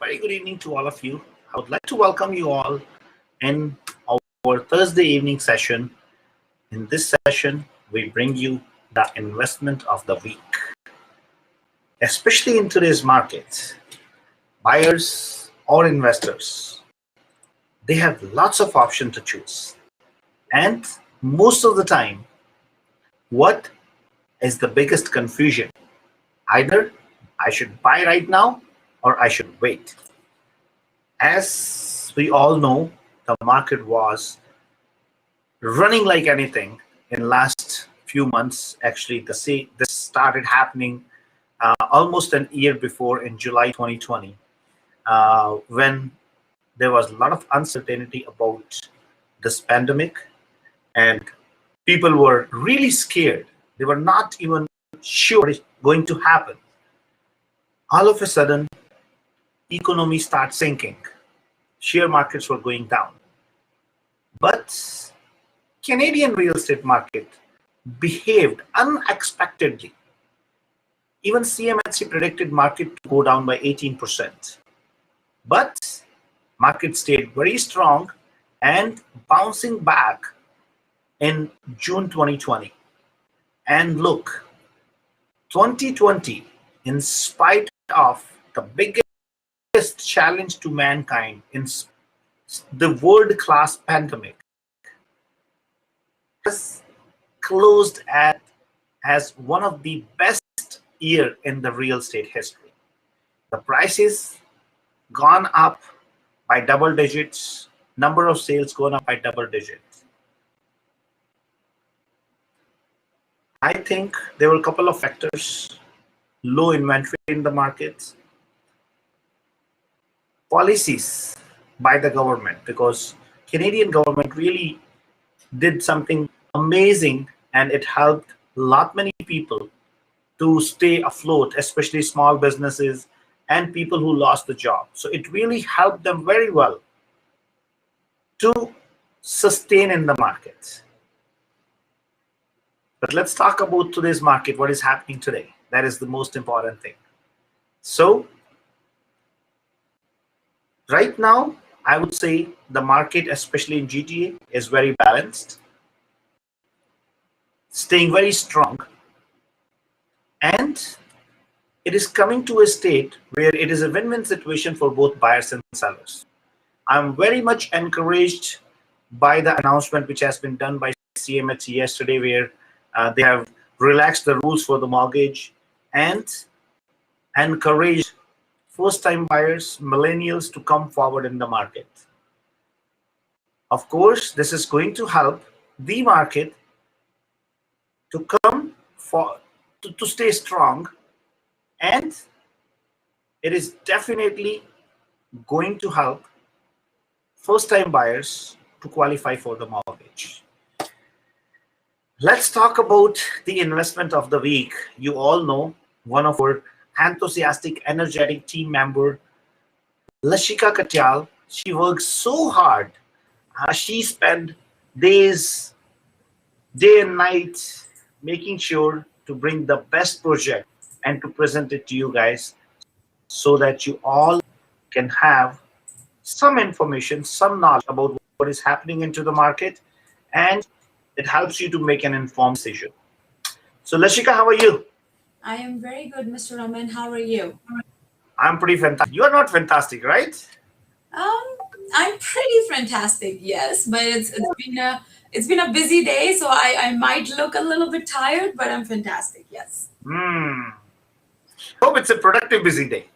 very good evening to all of you. I would like to welcome you all in our Thursday evening session. In this session, we bring you the investment of the week. Especially in today's market, buyers or investors, they have lots of options to choose. And most of the time, what is the biggest confusion? Either I should buy right now or I should wait. As we all know, the market was running like anything in last few months. Actually, this started happening almost an year before in July 2020, when there was a lot of uncertainty about this pandemic, and people were really scared. They were not even sure what is going to happen. All of a sudden, economy starts sinking. Share markets were going down. But Canadian real estate market behaved unexpectedly. Even CMHC predicted market to go down by 18%. But market stayed very strong and bouncing back in June 2020. And look, 2020, in spite of the biggest challenge to mankind in the world-class pandemic, has closed as one of the best year in the real estate history. The prices gone up by double digits, number of sales gone up by double digits. I think there were a couple of factors: low inventory in the markets, policies by the government, because Canadian government really did something amazing and it helped a lot many people to stay afloat, especially small businesses and people who lost the job. So it really helped them very well to sustain in the market. But let's talk about today's market, what is happening today. That is the most important thing. So right now, I would say the market, especially in GTA, is very balanced, staying very strong, and it is coming to a state where it is a win-win situation for both buyers and sellers. I'm very much encouraged by the announcement which has been done by CMHC yesterday, where they have relaxed the rules for the mortgage and encouraged first-time buyers, millennials, to come forward in the market. Of course, this is going to help the market to come to stay strong, and it is definitely going to help first-time buyers to qualify for the mortgage. Let's talk about the investment of the week. You all know one of our enthusiastic, energetic team member, Lashika Katyal. She works so hard. She spent days, day and night, making sure to bring the best project and to present it to you guys, so that you all can have some information, some knowledge about what is happening into the market, and it helps you to make an informed decision. So Lashika, how are you? I am very good, Mr. Raman. How are you? I'm pretty fantastic. You are not fantastic, right? Um, I'm pretty fantastic, yes, but it's been a busy day, so I might look a little bit tired, but I'm fantastic, yes. Hope it's a productive busy day.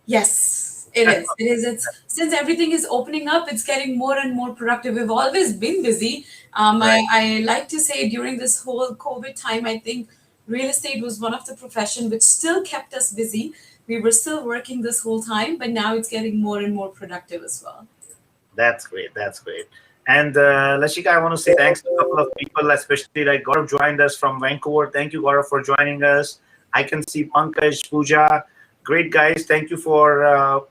Yes, it is. It is. It's since everything is opening up, it's getting more and more productive. We've always been busy. Right. I like to say during this whole COVID time, I think real estate was one of the profession which still kept us busy. We were still working this whole time, but now it's getting more and more productive as well. That's great. That's great. And Lashika, I want to say thanks to a couple of people, especially like Gaurav joined us from Vancouver. Thank you, Gaurav, for joining us. I can see Pankaj, Pooja, great guys. Thank you for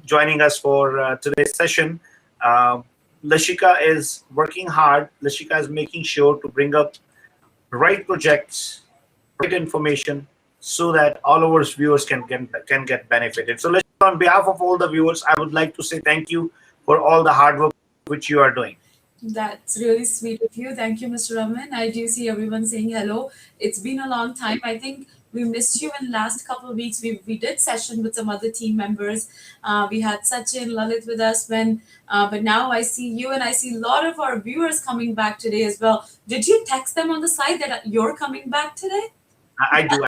joining us for today's session. Lashika is working hard. Lashika is making sure to bring up right projects, right information, so that all of our viewers can get benefited. So let's on behalf of all the viewers, I would like to say thank you for all the hard work which you are doing. That's really sweet of you. Thank you, Mr. Raman. I do see everyone saying hello. It's been a long time. I think we missed you in the last couple of weeks. We did session with some other team members. We had Sachin, Lalit with us but now I see you and I see a lot of our viewers coming back today as well. Did you text them on the side that you're coming back today? I do.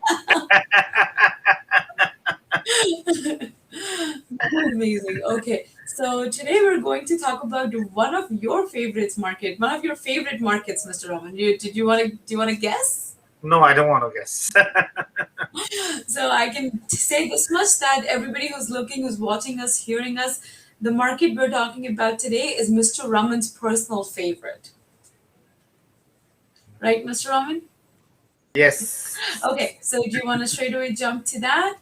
That's amazing. Okay, so today we're going to talk about one of your favorites market, one of your favorite markets, Mr. Raman. Do you want to guess? No, I don't want to guess. So I can say this much that everybody who's looking, who's watching us, hearing us, the market we're talking about today is Mr. Raman's personal favorite. Right, Mr. Raman? Yes. Okay, so do you want to straight away jump to that?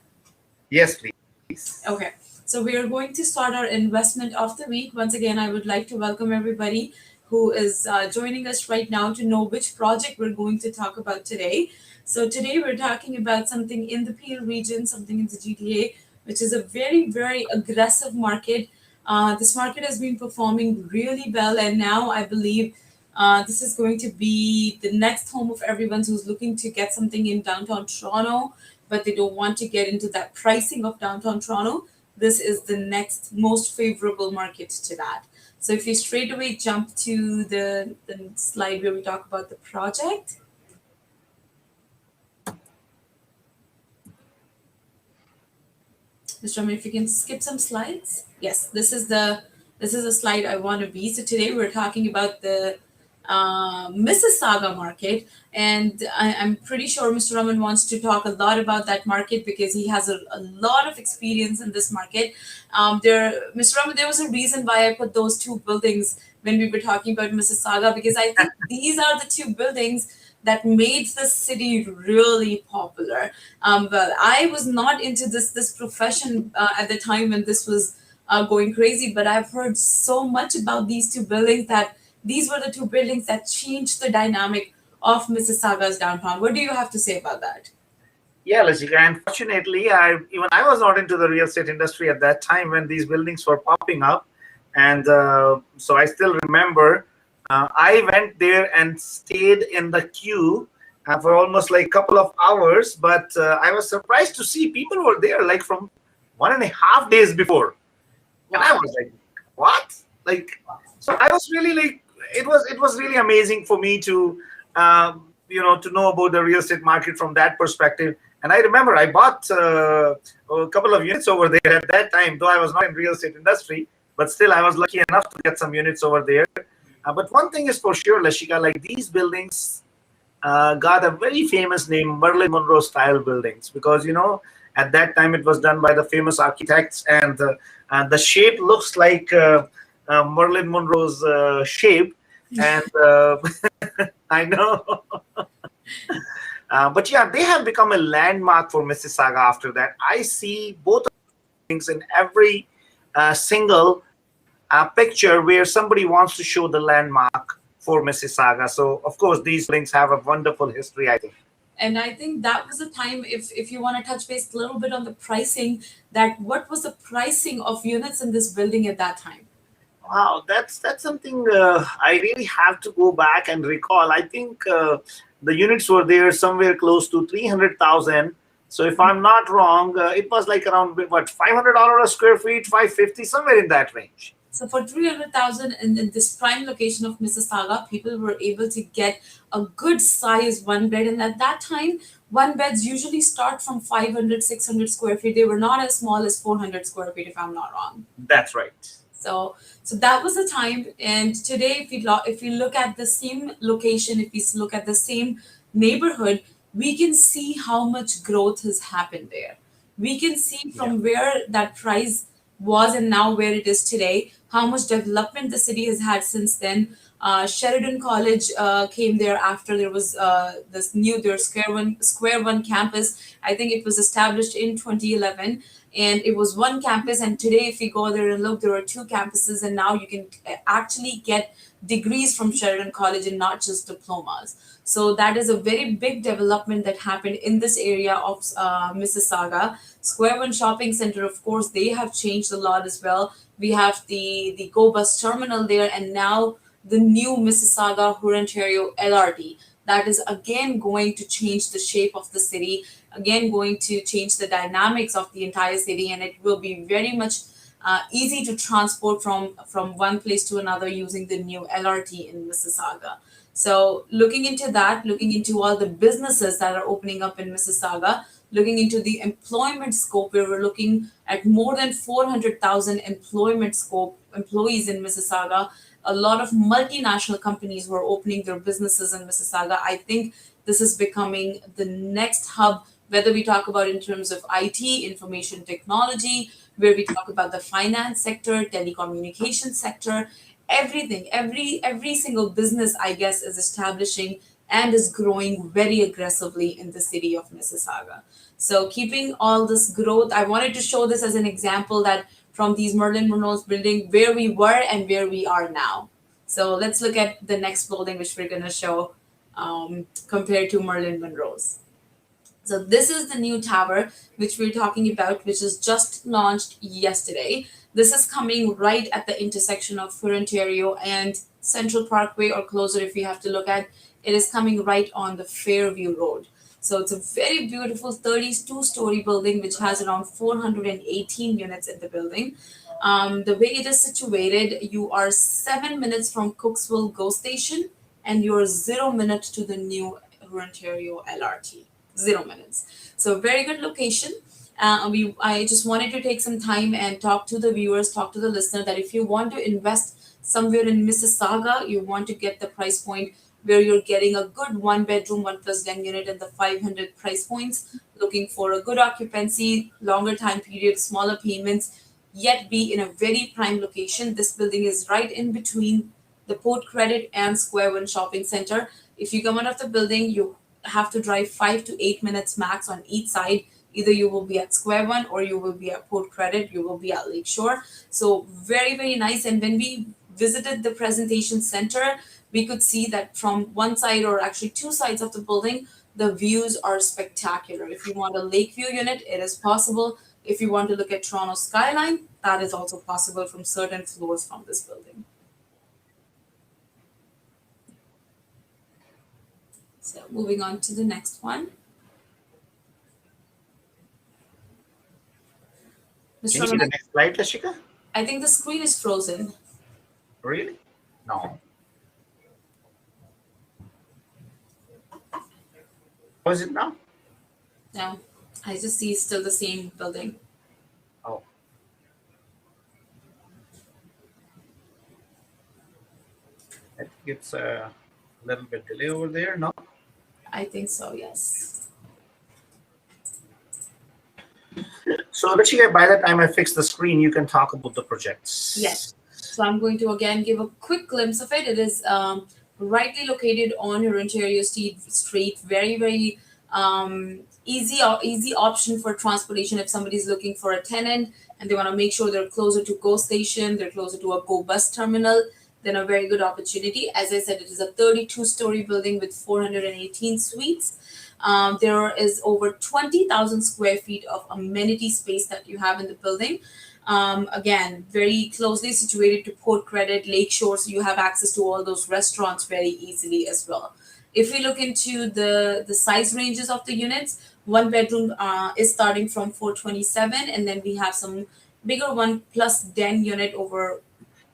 Yes, please. Okay, so we are going to start our investment of the week. Once again, I would like to welcome everybody who is joining us right now to know which project we're going to talk about today. So today we're talking about something in the Peel region, something in the GTA, which is a very, very aggressive market. This market has been performing really well, and now I believe this is going to be the next home of everyone who's looking to get something in downtown Toronto, but they don't want to get into that pricing of downtown Toronto. This is the next most favorable market to that. So if you straight away jump to the slide where we talk about the project. Mr. Raman, if you can skip some slides. Yes, this is a slide I want to be. So today we're talking about the Mississauga market, and I'm pretty sure Mr. Raman wants to talk a lot about that market because he has a lot of experience in this market. Mr. Raman, there was a reason why I put those two buildings when we were talking about Mississauga, because I think these are the two buildings that made the city really popular. Well, I was not into this profession at the time when this was going crazy, but I've heard so much about these two buildings that these were the two buildings that changed the dynamic of Mississauga's downtown. What do you have to say about that? Yeah, Lashika. Unfortunately, I was not into the real estate industry at that time when these buildings were popping up, and so I still remember. I went there and stayed in the queue for almost like a couple of hours, but I was surprised to see people were there like from 1.5 days before, and I was like, "What?" Like, so I was really like, it was really amazing for me to to know about the real estate market from that perspective. And I remember I bought a couple of units over there at that time, though I was not in real estate industry, but still I was lucky enough to get some units over there. But one thing is for sure, Lashika, like these buildings got a very famous name, Marilyn Monroe style buildings, because at that time it was done by the famous architects, and the shape looks like Marilyn Monroe's shape, and I know. But yeah, they have become a landmark for Mississauga after that. I see both things in every single picture where somebody wants to show the landmark for Mississauga. So, of course, these buildings have a wonderful history, I think. And I think that was the time, if you want to touch base a little bit on the pricing, that what was the pricing of units in this building at that time? Wow, that's something I really have to go back and recall. I think the units were there somewhere close to 300,000. So if I'm not wrong, it was like around what, $500 a square feet, 550, somewhere in that range. So for 300,000 in this prime location of Mississauga, people were able to get a good size one bed. And at that time, one beds usually start from 500, 600 square feet. They were not as small as 400 square feet, if I'm not wrong. That's right. So that was the time. And today, if we look at the same location, if we look at the same neighborhood, we can see how much growth has happened there. We can see from where that price was and now where it is today, how much development the city has had since then. Sheridan College came there after there was their Square One campus. I think it was established in 2011, and it was one campus. And today, if you go there and look, there are two campuses, and now you can actually get degrees from Sheridan College and not just diplomas. So that is a very big development that happened in this area of Mississauga. Square One Shopping Center, of course, they have changed a lot as well. We have the Go Bus terminal there, and now the new Mississauga Hurontario LRT. That is again going to change the shape of the city, again going to change the dynamics of the entire city, and it will be very much easy to transport from one place to another using the new LRT in Mississauga. So looking into that, looking into all the businesses that are opening up in Mississauga, looking into the employment scope, where we're looking at more than 400,000 employment scope employees in Mississauga, a lot of multinational companies who are opening their businesses in Mississauga. I think this is becoming the next hub, whether we talk about in terms of IT, information technology, where we talk about the finance sector, telecommunication sector, everything, every single business, I guess, is establishing and is growing very aggressively in the city of Mississauga. So keeping all this growth, I wanted to show this as an example that from these Merlin Monroe's building, where we were and where we are now. So let's look at the next building, which we're going to show compared to Merlin Monroe's. So this is the new tower which we're talking about, which is just launched yesterday. This is coming right at the intersection of Ontario and Central Parkway, or closer if you have to look at. It is coming right on the Fairview Road. So it's a very beautiful 32-story building which has around 418 units in the building. The way it is situated, you are 7 minutes from Cooksville GO Station, and you're 0 minutes to the new Ontario LRT. 0 minutes. So very good location. I just wanted to take some time and talk to the viewers, talk to the listener, that if you want to invest somewhere in Mississauga, you want to get the price point where you're getting a good 1-bedroom, 1+den unit in the 500 price points, looking for a good occupancy, longer time period, smaller payments, yet be in a very prime location. This building is right in between the Port Credit and Square One Shopping Center. If you come out of the building, you have to drive 5 to 8 minutes max on each side. Either you will be at Square One, or you will be at Port Credit, you will be at Lakeshore. So very, very nice. And when we visited the presentation center, we could see that from one side, or actually two sides of the building, the views are spectacular. If you want a Lakeview unit, it is possible. If you want to look at Toronto skyline, that is also possible from certain floors from this building. So moving on to the next one. Can you see the next slide, Lashika? I think the screen is frozen. Really? No. How is it now? No, I just see still the same building. Oh. I think it's a little bit delay over there, no? I think so, yes. So Lashika, by the time I fix the screen, you can talk about the projects. Yes. So I'm going to again give a quick glimpse of it. It is rightly located on Ontario Street. Very, very easy option for transportation if somebody is looking for a tenant and they want to make sure they're closer to GO Station, they're closer to a GO Bus terminal. Then a very good opportunity. As I said, it is a 32-story building with 418 suites. There is over 20,000 square feet of amenity space that you have in the building. Again, very closely situated to Port Credit, Lakeshore, so you have access to all those restaurants very easily as well. If we look into the size ranges of the units, 1-bedroom is starting from 427, and then we have some bigger 1+den unit over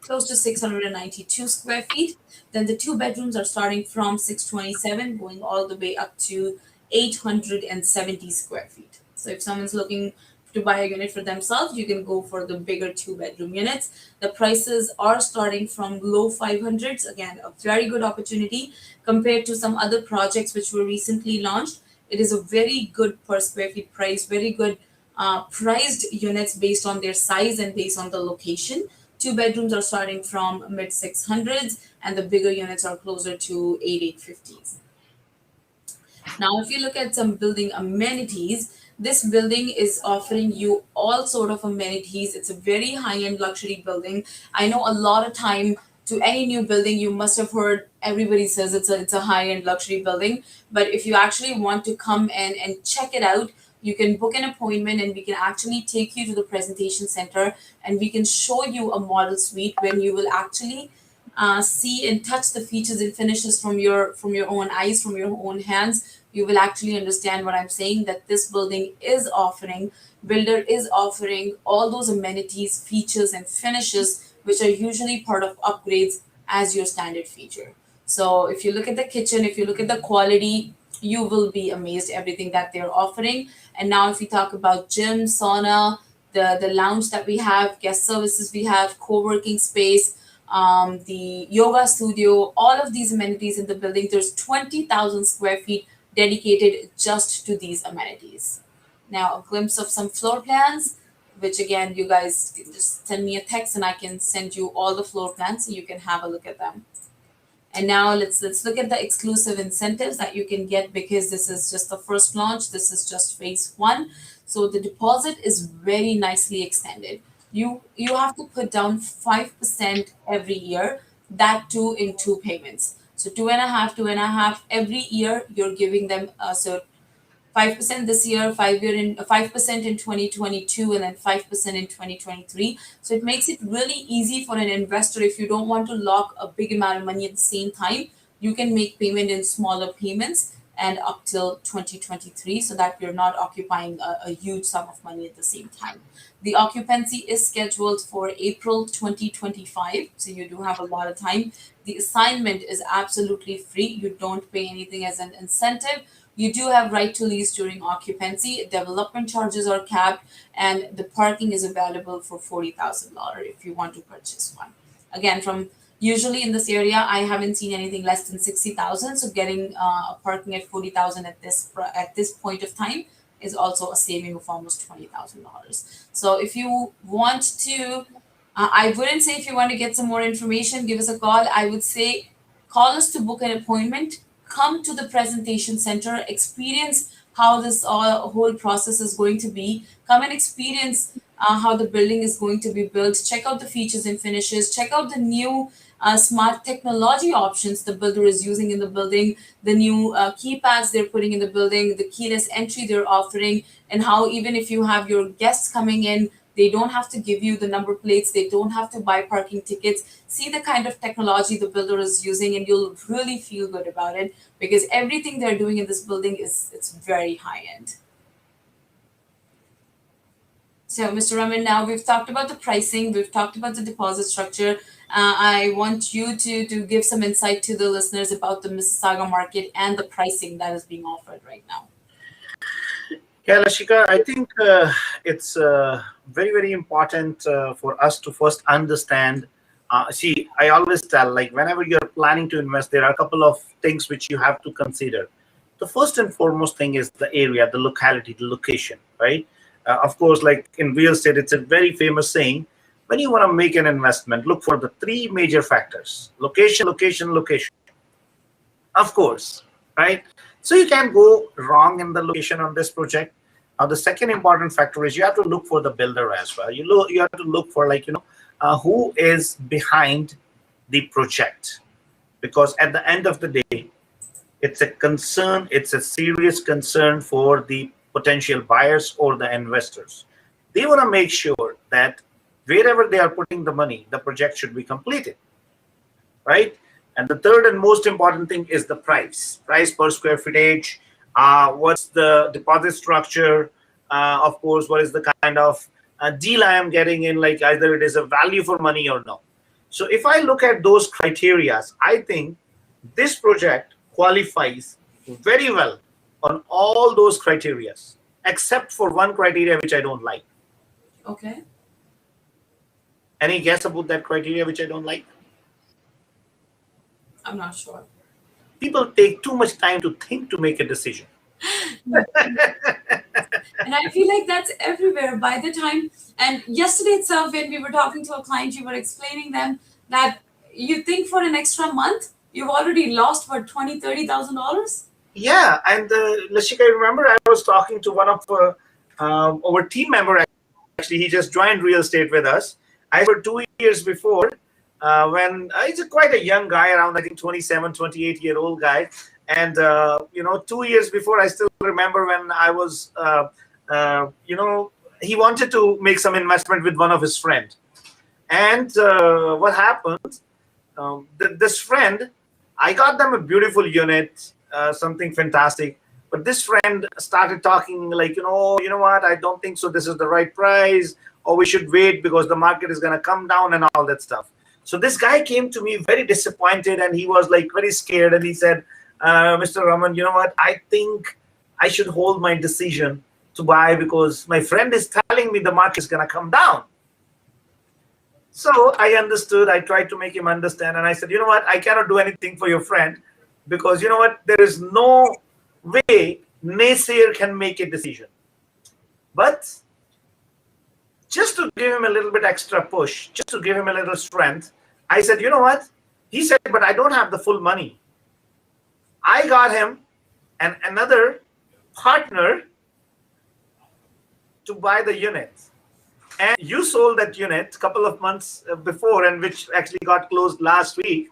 close to 692 square feet. Then the 2 bedrooms are starting from 627, going all the way up to 870 square feet. So if someone's looking to buy a unit for themselves, you can go for the bigger 2-bedroom units. The prices are starting from low 500s. Again, a very good opportunity compared to some other projects which were recently launched. It is a very good per square feet price, very good priced units based on their size and based on the location. 2 bedrooms are starting from mid 600s, and the bigger units are closer to 850s. Now, if you look at some building amenities, this building is offering you all sort of amenities. It's a very high-end luxury building. I know a lot of time to any new building, you must have heard everybody says it's a high-end luxury building. But if you actually want to come in and check it out, you can book an appointment and we can actually take you to the presentation center and we can show you a model suite when you will actually see and touch the features and finishes from your own eyes, from your own hands. You will actually understand what I'm saying, that this builder is offering all those amenities, features, and finishes which are usually part of upgrades as your standard feature. So if you look at the kitchen, if you look at the quality, you will be amazed everything that they're offering. And now if we talk about gym, sauna, the lounge that we have, guest services we have, co-working space, the yoga studio, all of these amenities in the building, there's 20,000 square feet dedicated just to these amenities. Now, a glimpse of some floor plans, which again, you guys can just send me a text and I can send you all the floor plans so you can have a look at them. And now let's look at the exclusive incentives that you can get, because this is just the first launch. This is just phase one. So the deposit is very nicely extended. You have to put down 5% every year, that too in two payments. So two and a half every year. You're giving them so 5% this year, 5 year in 5% in 2022, and then 5% in 2023. So it makes it really easy for an investor. If you don't want to lock a big amount of money at the same time, you can make payment in smaller payments and up till 2023, so that you're not occupying a huge sum of money at the same time. The occupancy is scheduled for April 2025, so you do have a lot of time. The assignment is absolutely free. You don't pay anything as an incentive. You do have right to lease during occupancy. Development charges are capped, and the parking is available for $40,000 if you want to purchase one. Again, from usually in this area, I haven't seen anything less than 60,000. So getting a parking at 40,000 at this point of time is also a saving of almost $20,000. So if you want to, I wouldn't say if you want to get some more information, give us a call. I would say call us to book an appointment. Come to the presentation center, experience how this whole process is going to be. Come and experience how the building is going to be built. Check out the features and finishes. Check out the new smart technology options the builder is using in the building, the new keypads they're putting in the building, the keyless entry they're offering, and how even if you have your guests coming in, they don't have to give you the number plates. They don't have to buy parking tickets. See the kind of technology the builder is using, and you'll really feel good about it, because everything they're doing in this building it's very high end. So, Mr. Raman, now we've talked about the pricing, we've talked about the deposit structure. I want you to give some insight to the listeners about the Mississauga market and the pricing that is being offered right now. Yeah, Lashika, I think it's very, very important for us to first understand. See, I always tell, like, whenever you're planning to invest, there are a couple of things which you have to consider. The first and foremost thing is the area, the locality, the location, right? Of course, like in real estate, it's a very famous saying. When you want to make an investment, look for the three major factors: location, location, location. Of course, right? So you can't go wrong in the location on this project. Now, the second important factor is you have to look for the builder as well. You have to look for, like, who is behind the project, because at the end of the day, it's a concern. It's a serious concern for the potential buyers or the investors. They want to make sure that wherever they are putting the money, the project should be completed, right? And the third and most important thing is the price per square footage. What's the deposit structure? Of course, what is the kind of deal I am getting in, like either it is a value for money or no. So if I look at those criteria, I think this project qualifies very well on all those criteria, except for one criteria which I don't like. Okay. Any guess about that criteria which I don't like? I'm not sure. People take too much time to think to make a decision. And I feel like that's everywhere by the time. And yesterday itself, when we were talking to a client, you were explaining them that you think for an extra month, you've already lost for $20,000-$30,000. Yeah, and Lashika, I remember I was talking to one of our team member. Actually, he just joined real estate with us. I for 2 years before, when he's quite a young guy, around I think 27, 28-year-old guy. And 2 years before, I still remember when I was he wanted to make some investment with one of his friends. And what happened, this friend, I got them a beautiful unit, something fantastic. But this friend started talking like, you know what, I don't think so. This is the right price, or we should wait because the market is going to come down and all that stuff. So this guy came to me very disappointed, and he was like very scared. And he said, Mr. Raman, you know what, I think I should hold my decision to buy because my friend is telling me the market is going to come down. So I understood. I tried to make him understand. And I said, you know what, I cannot do anything for your friend because, you know what, there is no way naysayer can make a decision. But just to give him a little bit extra push, just to give him a little strength, I said, you know what? He said, but I don't have the full money. I got him and another partner to buy the unit. And you sold that unit a couple of months before, and which actually got closed last week.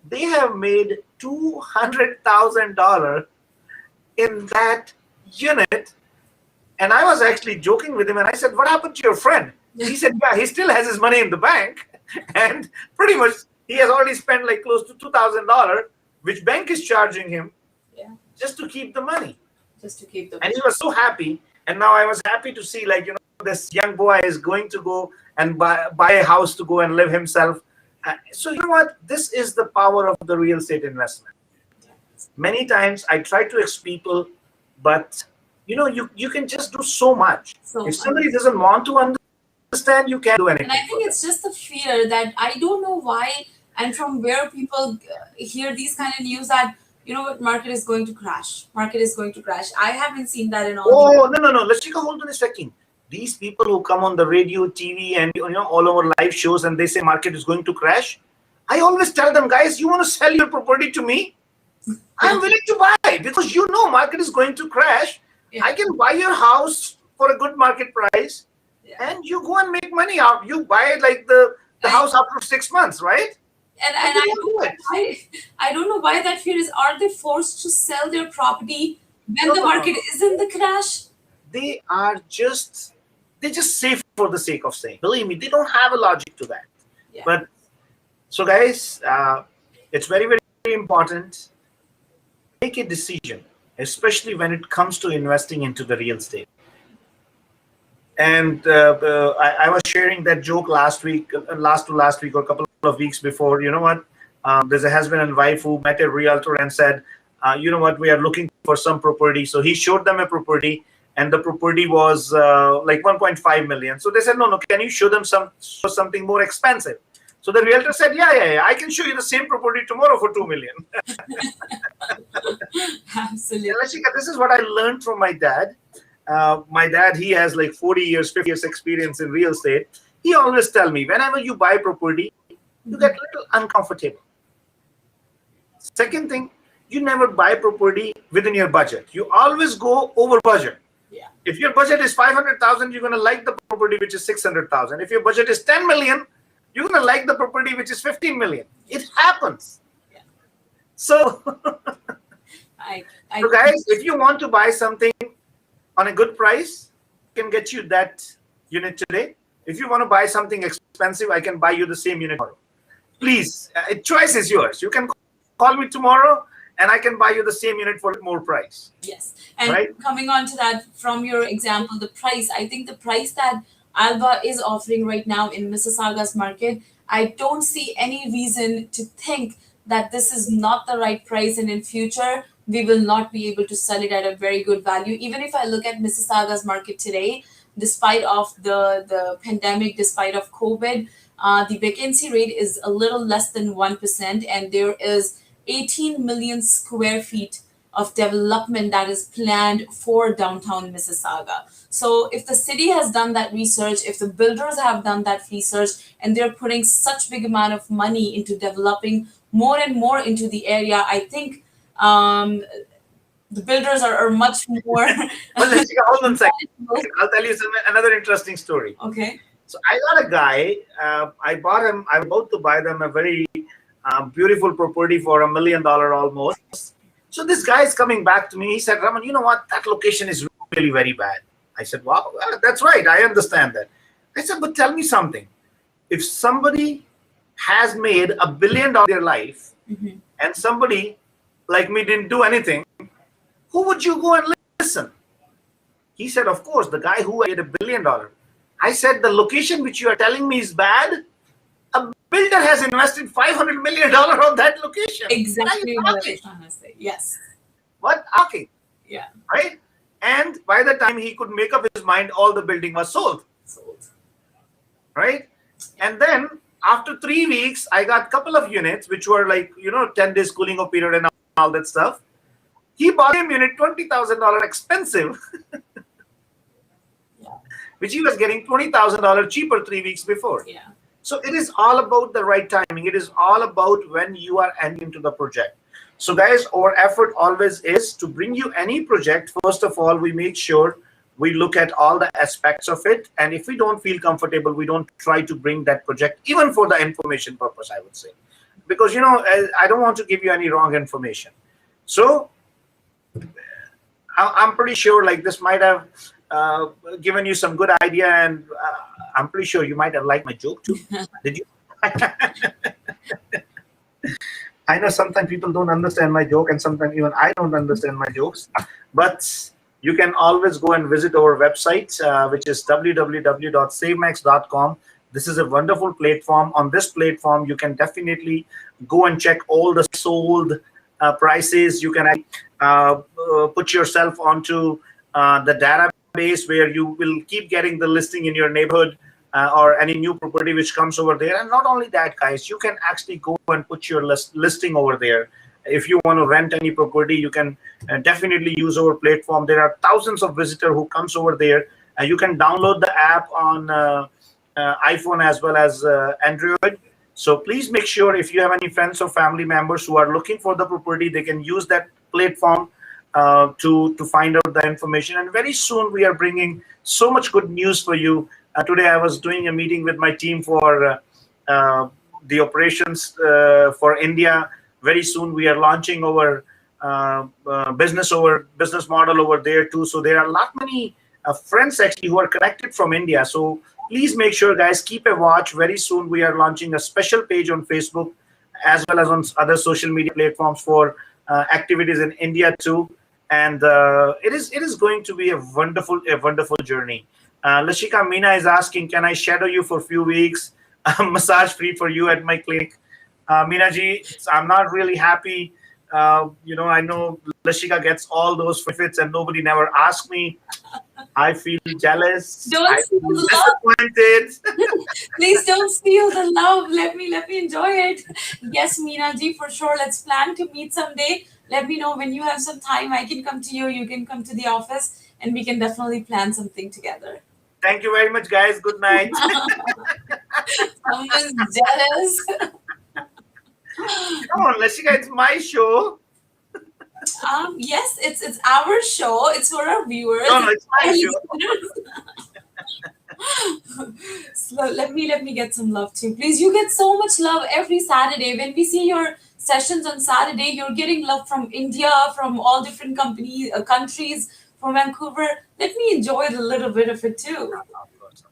They have made $200,000 in that unit. And I was actually joking with him, and I said, what happened to your friend? He said, yeah, he still has his money in the bank, and pretty much he has already spent like close to $2,000, which bank is charging him just to keep the money. Just to keep the money. And he was so happy. And now I was happy to see, like, this young boy is going to go and buy a house to go and live himself. So you know what? This is the power of the real estate investment. Many times I try to explain people, but you can just do so much. If somebody doesn't want to understand, you can't do anything. And I think it's just the fear that I don't know why and from where people hear these kind of news that, you know what, market is going to crash. Market is going to crash. I haven't seen that in all. Oh, no. Let's take a hold on a second. These people who come on the radio, TV, and all over live shows, and they say market is going to crash. I always tell them, guys, you want to sell your property to me? I'm willing to buy because market is going to crash. I can buy your house for a good market price, and you go and make money out. You buy like the house after 6 months, right? And I don't know why that fear is. Are they forced to sell their property when the market is in the crash? They just say for the sake of saying. Believe me, they don't have a logic to that. Yeah. But so guys, it's very, very important. Make a decision, especially when it comes to investing into the real estate. And I was sharing that joke last week or a couple of weeks before. You know what? There's a husband and wife who met a realtor and said, you know what, we are looking for some property. So he showed them a property, and the property was like 1.5 million. So they said, no, can you show them something more expensive? So the realtor said, yeah, I can show you the same property tomorrow for 2 million. Absolutely. This is what I learned from my dad. My dad, he has like 40 years, 50 years experience in real estate. He always tell me, whenever you buy property, you get a little uncomfortable. Second thing, you never buy property within your budget. You always go over budget. Yeah. If your budget is 500,000, you're going to like the property which is 600,000. If your budget is 10 million, you're going to like the property which is 15 million. It happens. Yeah. So, so guys, if you want to buy something on a good price, I can get you that unit today. If you want to buy something expensive, I can buy you the same unit tomorrow. Please, choice is yours. You can call me tomorrow, and I can buy you the same unit for more price. Yes. And coming on to that, from your example, the price, I think the price that Alba is offering right now in Mississauga's market, I don't see any reason to think that this is not the right price, and in future, we will not be able to sell it at a very good value. Even if I look at Mississauga's market today, despite of the pandemic, despite of COVID, the vacancy rate is a little less than 1%, and there is 18 million square feet of development that is planned for downtown Mississauga. So if the city has done that research, if the builders have done that research, and they're putting such big amount of money into developing more and more into the area, I think the builders are much more. Well, hold on a second. I'll tell you another interesting story. Okay. So I got a guy. I bought him. I'm about to buy them a very beautiful property for $1 million almost. So this guy is coming back to me. He said, Raman, you know what? That location is really very bad. I said, wow, that's right. I understand that. I said, but tell me something. If somebody has made $1 billion in their life Mhm. and somebody like me didn't do anything, who would you go and listen? He said, of course, the guy who made $1 billion. I said, the location which you are telling me is bad. A builder has invested $500 million on that location. What are you Exactly what I talking? was trying to say. Yes. What talking? Yeah. Right? And by the time he could make up his mind, all the building was sold. Sold. Right? And then after 3 weeks, I got a couple of units, which were like, 10 days cooling off period and all that stuff. He bought him unit $20,000 expensive, Yeah. which he was getting $20,000 cheaper 3 weeks before. Yeah. So it is all about the right timing. It is all about when you are entering into the project. So guys, our effort always is to bring you any project. First of all, we make sure we look at all the aspects of it. And if we don't feel comfortable, we don't try to bring that project, even for the information purpose, I would say. Because, I don't want to give you any wrong information. So I'm pretty sure like this might have given you some good idea, and I'm pretty sure you might have liked my joke too. Did you? I know sometimes people don't understand my joke, and sometimes even I don't understand my jokes. But you can always go and visit our website, which is www.savemax.com. This is a wonderful platform. On this platform, you can definitely go and check all the sold prices. You can put yourself onto the database where you will keep getting the listing in your neighborhood or any new property which comes over there. And not only that, guys, you can actually go and put your listing over there. If you want to rent any property, you can definitely use our platform. There are thousands of visitors who comes over there. You can download the app on iPhone as well as Android. So please make sure if you have any friends or family members who are looking for the property, they can use that platform to find out the information. And very soon we are bringing so much good news for you. Today I was doing a meeting with my team for the operations for India. Very soon we are launching our business model over there too. So there are a lot many friends actually who are connected from India. So please make sure, guys, keep a watch. Very soon we are launching a special page on Facebook as well as on other social media platforms for activities in India too. And it is going to be a wonderful journey. Lashika Meena is asking, can I shadow you for a few weeks? Massage free for you at my clinic. Meena ji, I'm not really happy. I know Lashika gets all those benefits and nobody never asked me. I feel jealous. Don't I steal feel the love. disappointed. Please don't steal the love. Let me enjoy it. Yes, Meena ji, for sure. Let's plan to meet someday. Let me know when you have some time. I can come to you. You can come to the office, and we can definitely plan something together. Thank you very much, guys. Good night. Someone's jealous. Come on, Lashika, it's my show. Yes, it's our show. It's for our viewers. No, it's my our show. listeners. So let me get some love too, please. You get so much love every Saturday. When we see your sessions on Saturday, you're getting love from India, from all different countries, from Vancouver. Let me enjoy a little bit of it too. Of course.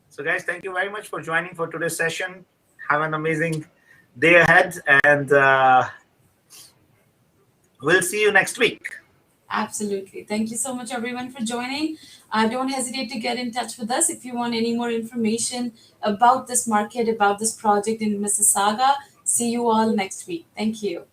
So, guys, thank you very much for joining for today's session. Have an amazing day ahead, and we'll see you next week. Absolutely. Thank you so much, everyone, for joining. Don't hesitate to get in touch with us if you want any more information about this market, about this project in Mississauga. See you all next week. Thank you.